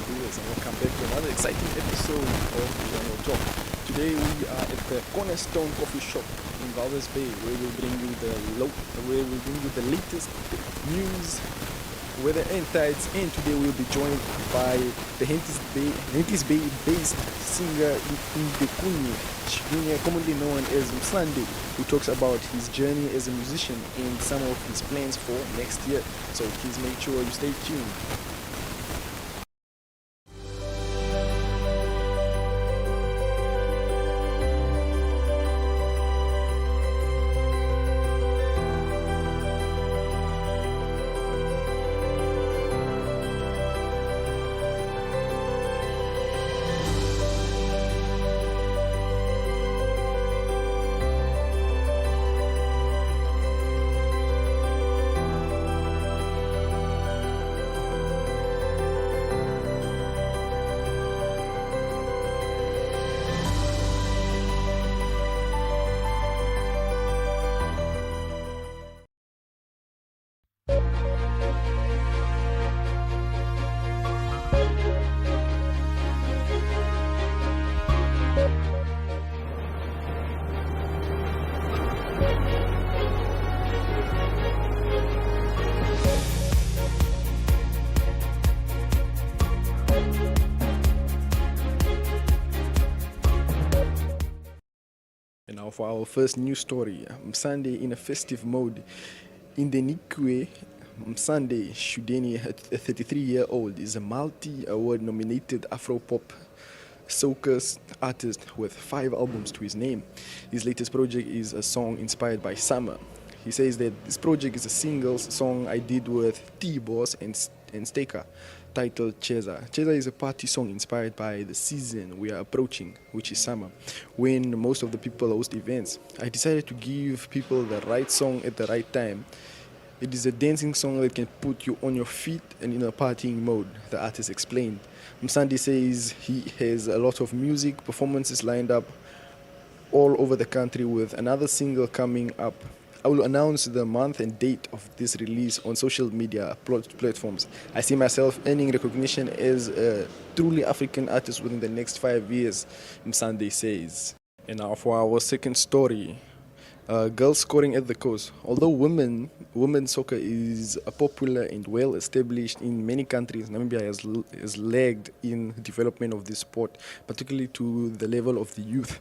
viewers, and welcome back to another exciting episode of Erongo Talk. Today we are at the Cornerstone Coffee Shop in Walvis Bay, where we'll bring you the latest news, weather and tides. And today we'll be joined by the Henties Bay based singer Indenikuye Shuudeni, commonly known as Msunday, who talks about his journey as a musician and some of his plans for next year. So please make sure you stay tuned. And now for our first news story, Msunday in a festive mode. Indenikuye Shuudeni, a 33-year-old, is a multi-award nominated Afro-pop soca artist with 5 albums to his name. His latest project is a song inspired by summer. He says that this project is a singles song I did with T-Boss and Staker, titled Cheza. Cheza is a party song inspired by the season we are approaching, which is summer, when most of the people host events. I decided to give people the right song at the right time. It is a dancing song that can put you on your feet and in a partying mode, the artist explained. Msunday says he has a lot of music performances lined up all over the country, with another single coming up. I will announce the month and date of this release on social media platforms. I see myself earning recognition as a truly African artist within the next 5 years, Msunday says. And now for our second story. Girls scoring at the coast. Although women's soccer is popular and well established in many countries, Namibia has lagged in development of this sport, particularly to the level of the youth.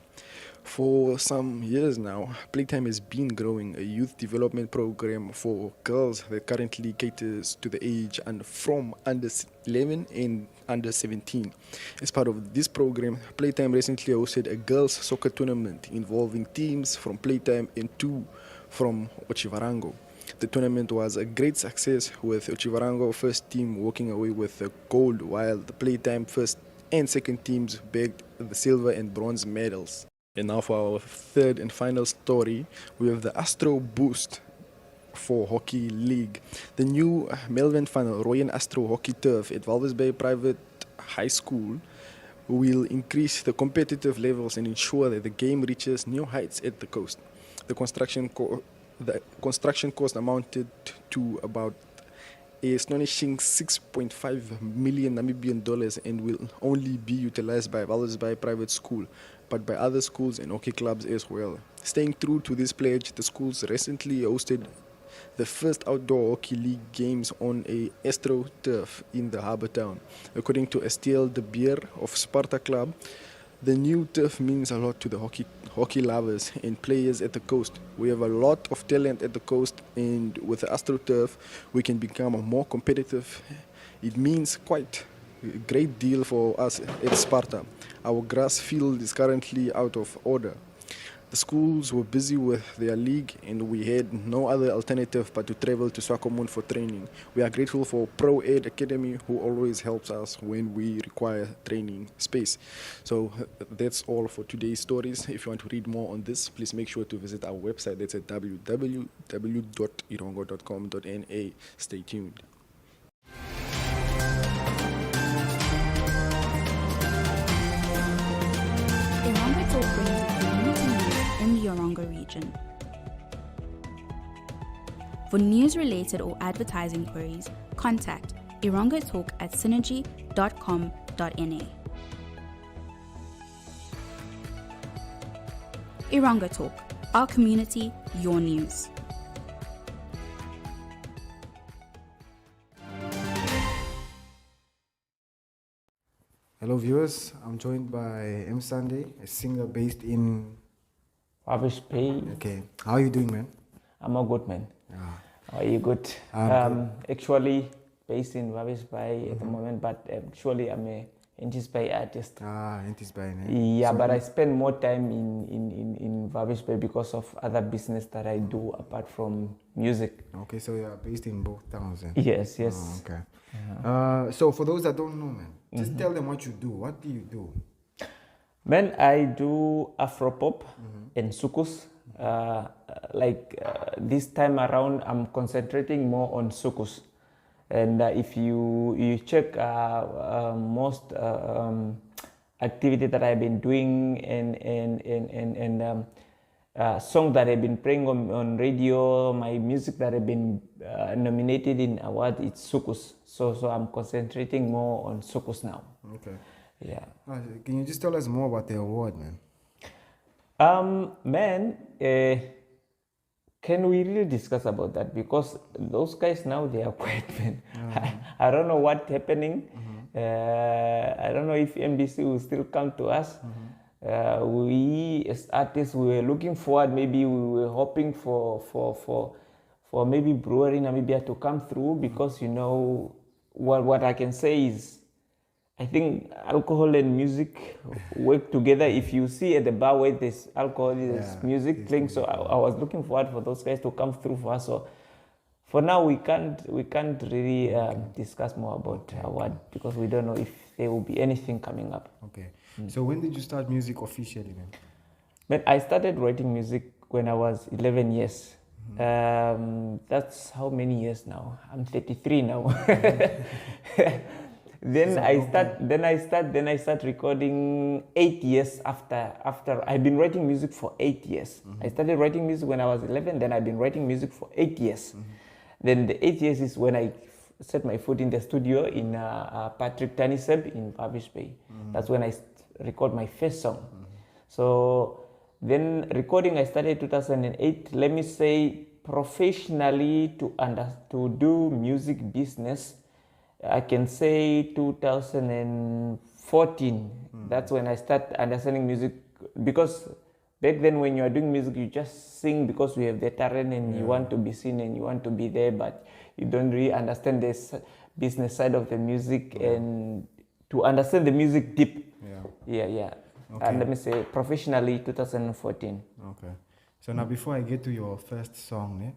For some years now, Playtime has been growing a youth development program for girls that currently caters to the age and from under 11 and under 17. As part of this program, Playtime recently hosted a girls soccer tournament involving teams from Playtime and 2 from Otjiwarongo. The tournament was a great success, with Otjiwarongo first team walking away with the gold, while the Playtime first and second teams bagged the silver and bronze medals. And now for our third and final story, we have the Astro Boost for Hockey League. The new Melvin van Rooyen Astro Hockey Turf at Walvis Bay Private High School will increase the competitive levels and ensure that the game reaches new heights at the coast. The construction cost amounted to about a astonishing 6.5 million Namibian dollars and will only be utilized by Walvis Bay Private School, but by other schools and hockey clubs as well. Staying true to this pledge, the schools recently hosted the first outdoor hockey league games on a Astro turf in the harbour town. According to Estiel de Beer of Sparta Club, the new turf means a lot to the hockey lovers and players at the coast. We have a lot of talent at the coast, and with the Astro turf, we can become more competitive. It means quite a great deal for us at Sparta. Our grass field is currently out of order. The schools were busy with their league, and we had no other alternative but to travel to Swakopmund for training. We are grateful for Pro Ed Academy, who always helps us when we require training space. So that's all for today's stories. If you want to read more on this, please make sure to visit our website. That's at www.erongo.com.na. Stay tuned. Erongo Talk brings you community news in the Erongo region. For news-related or advertising queries, contact Erongo Talk at synergy.com.na. Erongo Talk, our community, your news. Hello viewers, I'm joined by Msunday, a singer based in Walvis Bay. Okay, how are you doing, man? I'm a good man. Ah. Are you good? I'm Actually based in Walvis Bay at the moment, but actually I'm a Henties Bay artist. Henties Bay. Yeah, but I spend more time in Walvis Bay because of other business that I do apart from music. Okay, so you're based in both towns then? Yes. Oh, okay. So for those that don't know, man, just tell them what you do. What do you do? Man, I do Afropop and Sukus. This time around, I'm concentrating more on Sukus. And if you check most activity that I've been doing and song that I've been playing on radio, my music that I've been nominated in award, it's Sukus. So I'm concentrating more on Sukus now. Okay. Yeah. Can you just tell us more about the award, man? Can we really discuss about that? Because those guys now, they are quiet, man. I don't know what's happening. I don't know if MBC will still come to us. We as artists, we were looking forward, maybe we were hoping for maybe Brewery Namibia to come through, because you know what I can say is, I think alcohol and music work together. If you see at the bar where there's alcohol, there's music playing. So I was looking forward for those guys to come through for us. So for now, we can't really discuss more about award, because we don't know if there will be anything coming up. Okay. So when did you start music officially, man? But I started writing music when I was 11 years. That's how many years now? I'm 33 now. Then I start recording 8 years after I've been writing music for 8 years. I started writing music when I was 11, then I've been writing music for 8 years. Then the 8 years is when I set my foot in the studio in Patrick Taniseb in Walvis Bay. That's when I record my first song. So then recording I started 2008. Let me say professionally to do music business, I can say 2014. That's when I start understanding music, because back then when you are doing music, you just sing because you have the talent and you want to be seen and you want to be there, but you don't really understand this business side of the music and to understand the music deep. Yeah. Okay. And let me say professionally 2014. Okay. So now before I get to your first song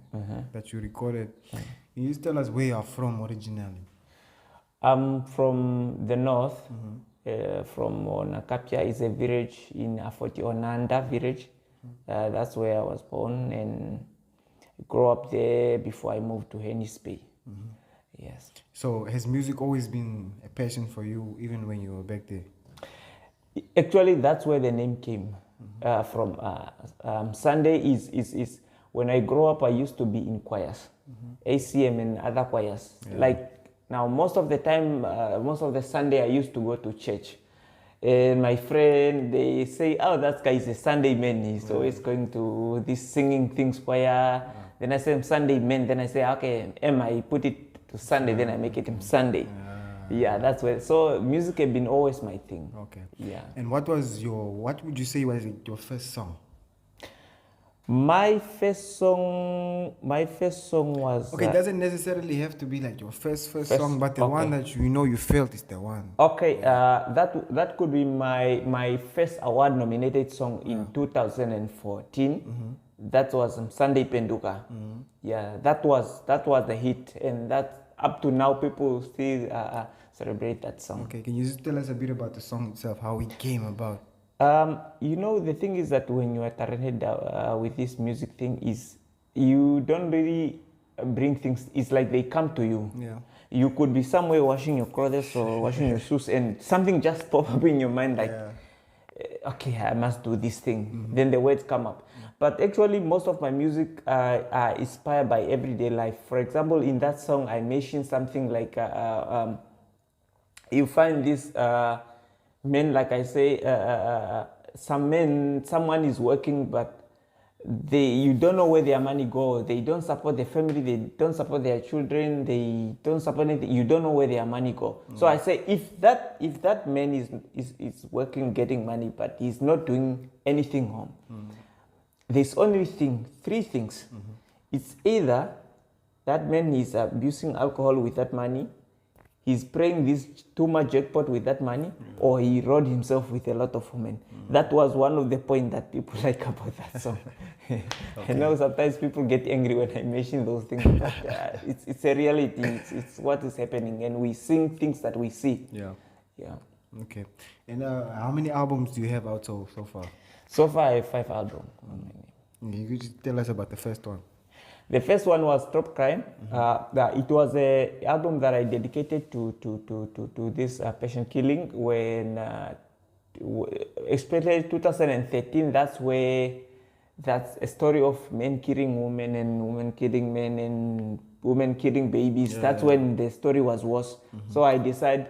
that you recorded, can you just tell us where you are from originally? I'm from the north, from Nakapia. Is a village in Afoti Onanda village. That's where I was born and grew up there before I moved to Henties Bay. Yes. So has music always been a passion for you, even when you were back there? Actually, that's where the name came from. Msunday is when I grew up, I used to be in choirs, ACM and other choirs. Now, most of the time, most of the Sunday, I used to go to church. And my friend, they say, oh, that guy is a Sunday man. He's always going to this singing things choir. Then I say, I'm Sunday man. Then I say, okay, I put it to Sunday, then I make it Sunday. Yeah, that's where. So music has been always my thing. Okay. Yeah. And what would you say was your first song? My first song was... Okay, it doesn't necessarily have to be like your first song, but the one that you felt is the one. Okay, that could be my first award nominated song in 2014. That was Sunday Penduka. Yeah, that was the hit, and that up to now people still celebrate that song. Okay, can you just tell us a bit about the song itself, how it came about? The thing is that when you are talented with this music thing, is you don't really bring things. It's like they come to you. Yeah. You could be somewhere washing your clothes or washing your shoes, and something just pop up in your mind, like, okay, I must do this thing. Then the words come up. But actually, most of my music are inspired by everyday life. For example, in that song, I mentioned something like you find this men, like I say, someone is working, but you don't know where their money goes. They don't support their family. They don't support their children. They don't support anything. You don't know where their money goes. So I say, if that man is working, getting money, but he's not doing anything home, there's only three things. It's either that man is abusing alcohol with that money, he's playing this too much jackpot with that money, or he rode himself with a lot of women. That was one of the points that people like about that song. I know sometimes people get angry when I mention those things, but it's a reality. It's what is happening, and we sing things that we see. Yeah. Yeah. Okay. And how many albums do you have out so far? So far, I have 5 albums. You could just tell us about the first one. The first one was Stop Crime. It was an album that I dedicated to this patient killing when, especially 2013, that's a story of men killing women and women killing men and women killing babies. That's when the story was worse. So I decided,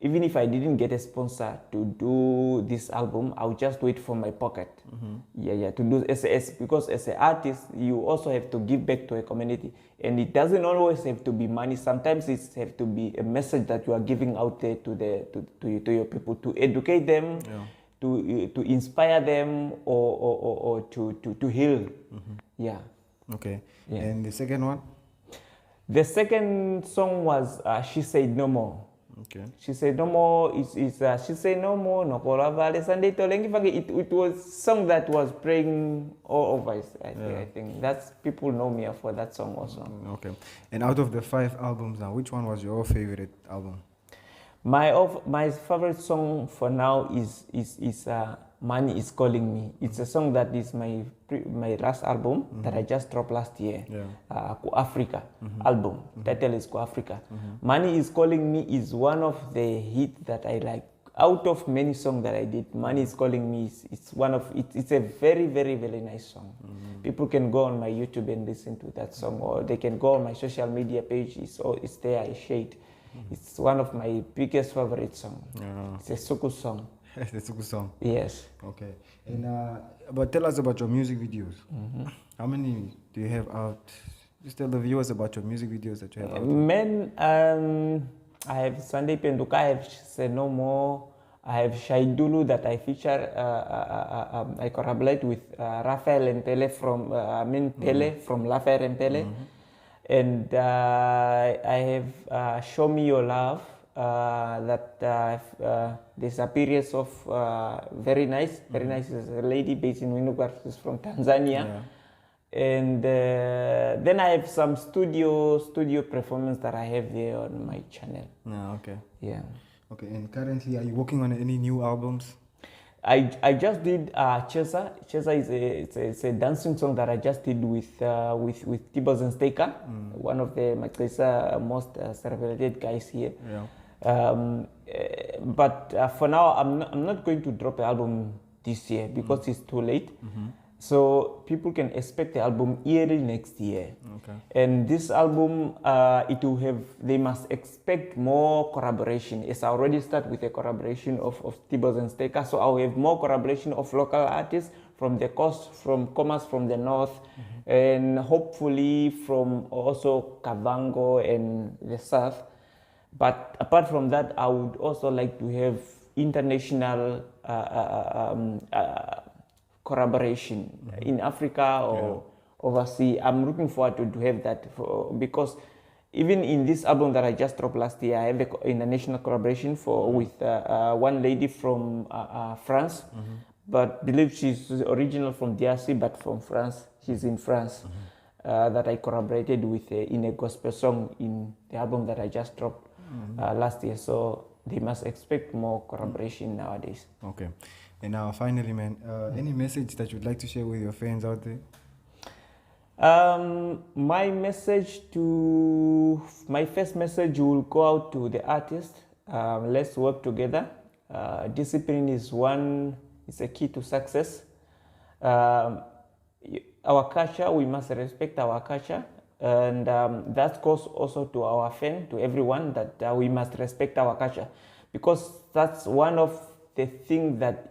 even if I didn't get a sponsor to do this album, I'll just do it from my pocket. To do because as an artist, you also have to give back to a community, and it doesn't always have to be money. Sometimes it has to be a message that you are giving out there to your people, to educate them, to inspire them, or to heal. Okay. And the second one? The second song was She Said No More. Okay. She Said No More She Said No More, no Koravale Sunday Tolengi. It was a song that was playing all over. I think that's, people know me for that song also. Okay. And out of the 5 albums now, which one was your favorite album? My favorite song for now is Money Is Calling Me. It's a song that is my last album that I just dropped last year. Ko Africa album. Title is Ko Africa. Money Is Calling Me is one of the hits that I like. Out of many songs that I did, Money Is Calling Me it's a very, very, very nice song. People can go on my YouTube and listen to that song, or they can go on my social media page. It's there, I share it. It's one of my biggest favorite songs. It's a Suku song. That's a good song. Yes. Okay. And but tell us about your music videos. How many do you have out? Just tell the viewers about your music videos that you have out. Men, I have Msunday Penduka, I have Say No More, I have Shaidulu that I feature. I collaborate with Raphael and Pele from Pele from Raphael and Pele, and I have Show Me Your Love. There's a period of very nice is a lady based in Winugar, she's from Tanzania, and then I have some studio performance that I have there on my channel. Okay. Yeah. Okay. And currently, are you working on any new albums? I just did Chesa. Chesa is a dancing song that I just did with Tibos and Staker, one of the most celebrated guys here. But for now, I'm not going to drop an album this year because it's too late. So people can expect the album early next year. Okay. And this album, they must expect more collaboration. As I already start with a collaboration of Tibos and Staker, so I'll have more collaboration of local artists from the coast, from Comas, from the north, and hopefully from also Kavango and the south. But apart from that, I would also like to have international collaboration in Africa or overseas. I'm looking forward to have that because even in this album that I just dropped last year, I have an international collaboration with one lady from France, but believe she's original from DRC, but from France. She's in France. That I collaborated with in a gospel song in the album that I just dropped last year. So they must expect more collaboration nowadays. Okay. And now, finally, man, any message that you'd like to share with your fans out there? My first message will go out to the artist. Let's work together. Discipline is a key to success. our culture, we must respect our culture. And that goes also to our fan, to everyone, that we must respect our culture. Because that's one of the things that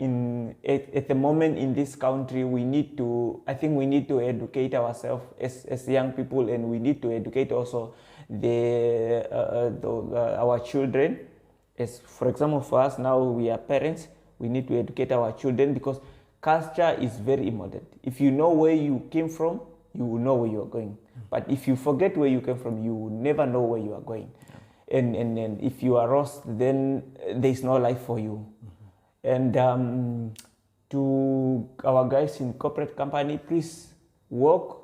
at the moment in this country, I think we need to educate ourselves as young people, and we need to educate also our children. As for example, for us now, we are parents, we need to educate our children, because culture is very important. If you know where you came from, you will know where you are going. But if you forget where you came from, you will never know where you are going. And if you are lost, then there is no life for you. And to our guys in corporate company, please work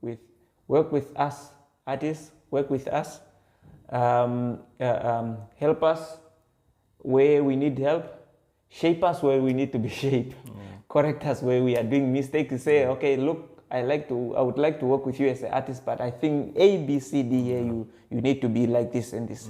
with us artists, work with us, help us where we need help, shape us where we need to be shaped, correct us where we are doing mistakes, say, okay, look, I would like to work with you as an artist, but I think A, B, C, D, here you need to be like this and this.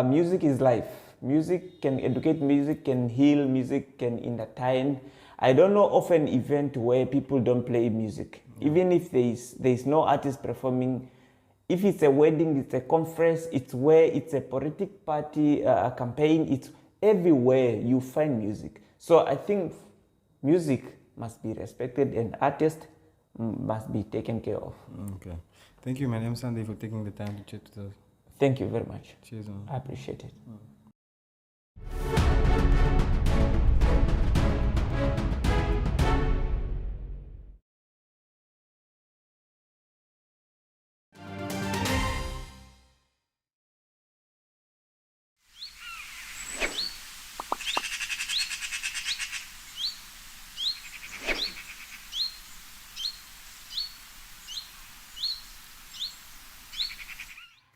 Music is life. Music can educate, music can heal, music can entertain. I don't know of an event where people don't play music. Even if there is no artist performing, if it's a wedding, it's a conference, it's a political party, a campaign, it's everywhere you find music. So I think music must be respected and artists must be taken care of. Okay. Thank you, man. Msunday, for taking the time to chat with us. Thank you very much. Cheers, man. I appreciate it.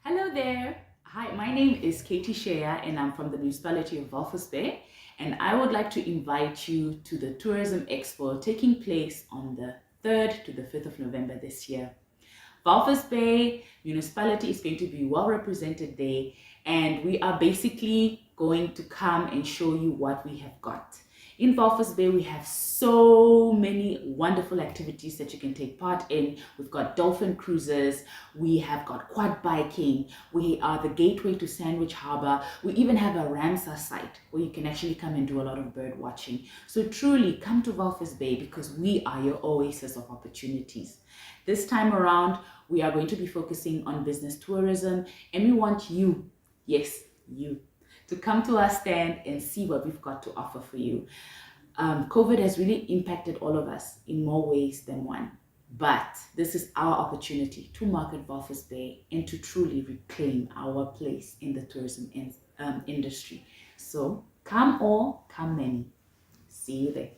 Hello there. Hi, my name is Katie Shea and I'm from the municipality of Walvis Bay, and I would like to invite you to the Tourism Expo taking place on the 3rd to the 5th of November this year. Walvis Bay municipality is going to be well represented there, and we are basically going to come and show you what we have got. In Walvis Bay, we have so many wonderful activities that you can take part in. We've got dolphin cruises, we have got quad biking, we are the gateway to Sandwich Harbour, we even have a Ramsar site where you can actually come and do a lot of bird watching. So truly come to Walvis Bay, because we are your oasis of opportunities. This time around, we are going to be focusing on business tourism, and we want you, yes, you, to come to our stand and see what we've got to offer for you. COVID has really impacted all of us in more ways than one, but this is our opportunity to market Walvis Bay and to truly reclaim our place in the tourism industry. So come all, come many. See you there.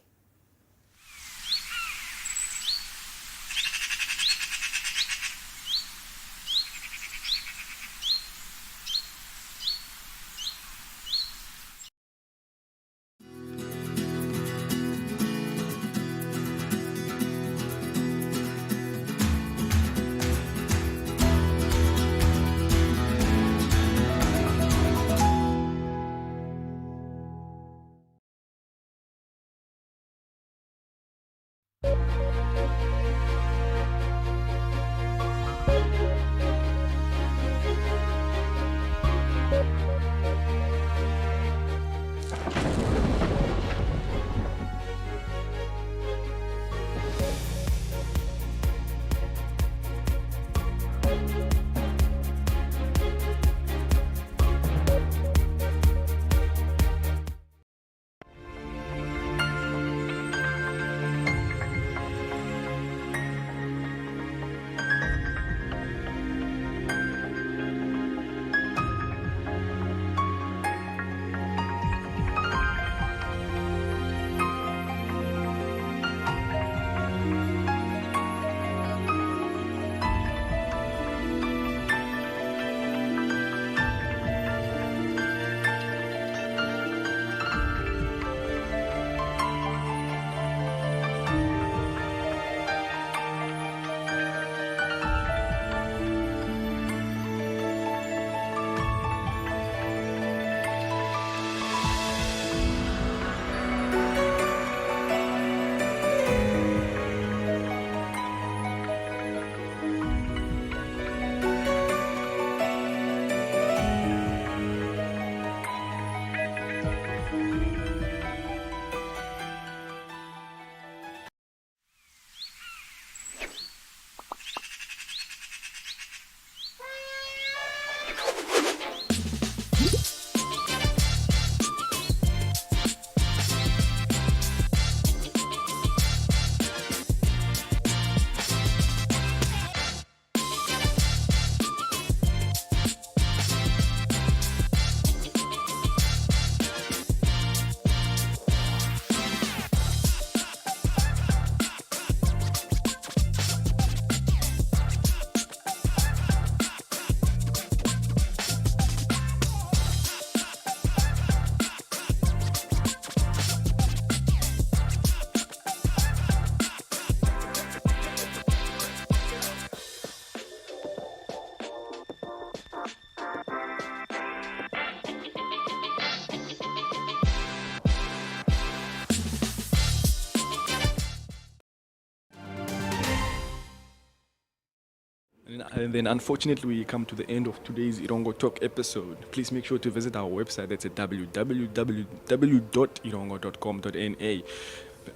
And then unfortunately, we come to the end of today's Erongo Talk episode. Please make sure to visit our website. That's at www.erongo.com.na.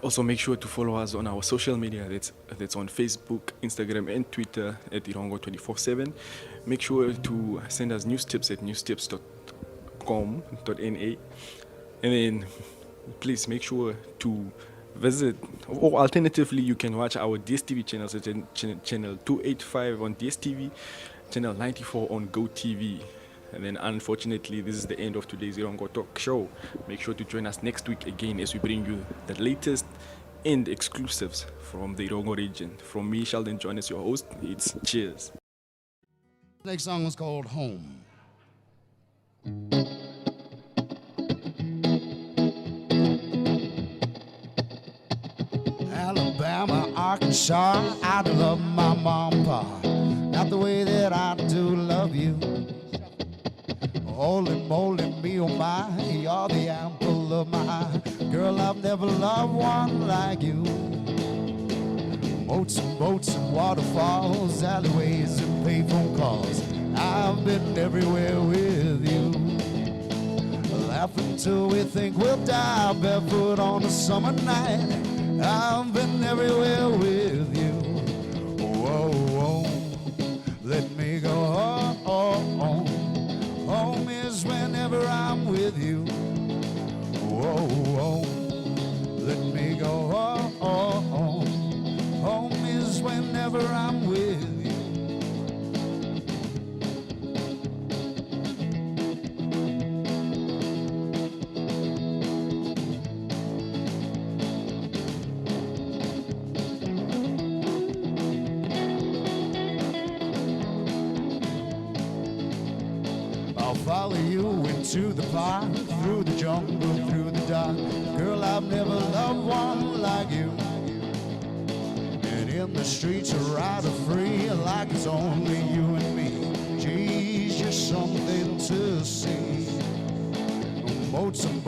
Also, make sure to follow us on our social media. That's on Facebook, Instagram, and Twitter at Erongo 24/7. Make sure to send us news tips at newstips.com.na. And then please make sure to visit, or alternatively, you can watch our DSTV channels at channel 285 on DSTV, channel 94 on GoTV. And then unfortunately, this is the end of today's Erongo Talk show. Make sure to join us next week again as we bring you the latest and exclusives from the Erongo region. From me, Sheldon John, as your host, it's cheers. Next song is called Home. Alabama, Arkansas, I love my mom and pa, not the way that I do love you. Holy moly, me oh my, you're the apple of my eye. Girl, I've never loved one like you. Boats and waterfalls, alleyways and payphone calls. I've been everywhere with you. Laughing till we think we'll die, barefoot on a summer night. I've been everywhere with you. Whoa, whoa, let me go home. Home is whenever I'm with you. Whoa, whoa, let me go home. Home is whenever I'm with you. I'll follow you into the park, through the jungle, through the dark. Girl, I've never loved one like you. And in the streets, a rider free, like it's only you and me. Geez, you're something to see. Boats and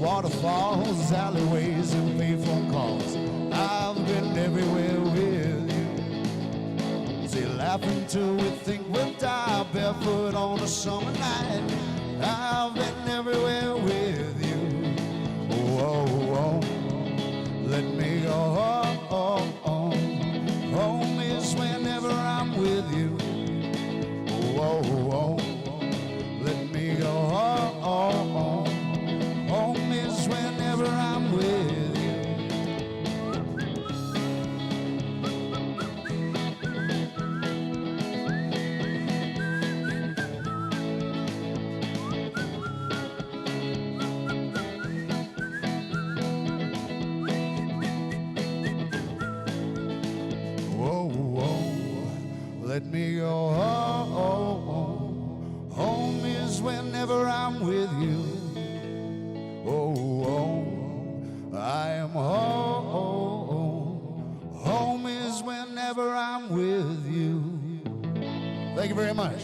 waterfalls, alleyways and payphone calls. I've been everywhere with you. See, laughing till we think we'll die, barefoot on a summer night. I've been everywhere with you. Whoa, whoa, let me go home. Home is whenever I'm with you. Whoa, whoa, let me go home. Home is whenever I'm with you. Whoa, whoa, let me go home. Home is whenever I'm with you. Oh, I am home. Home is whenever I'm with you. Thank you very much.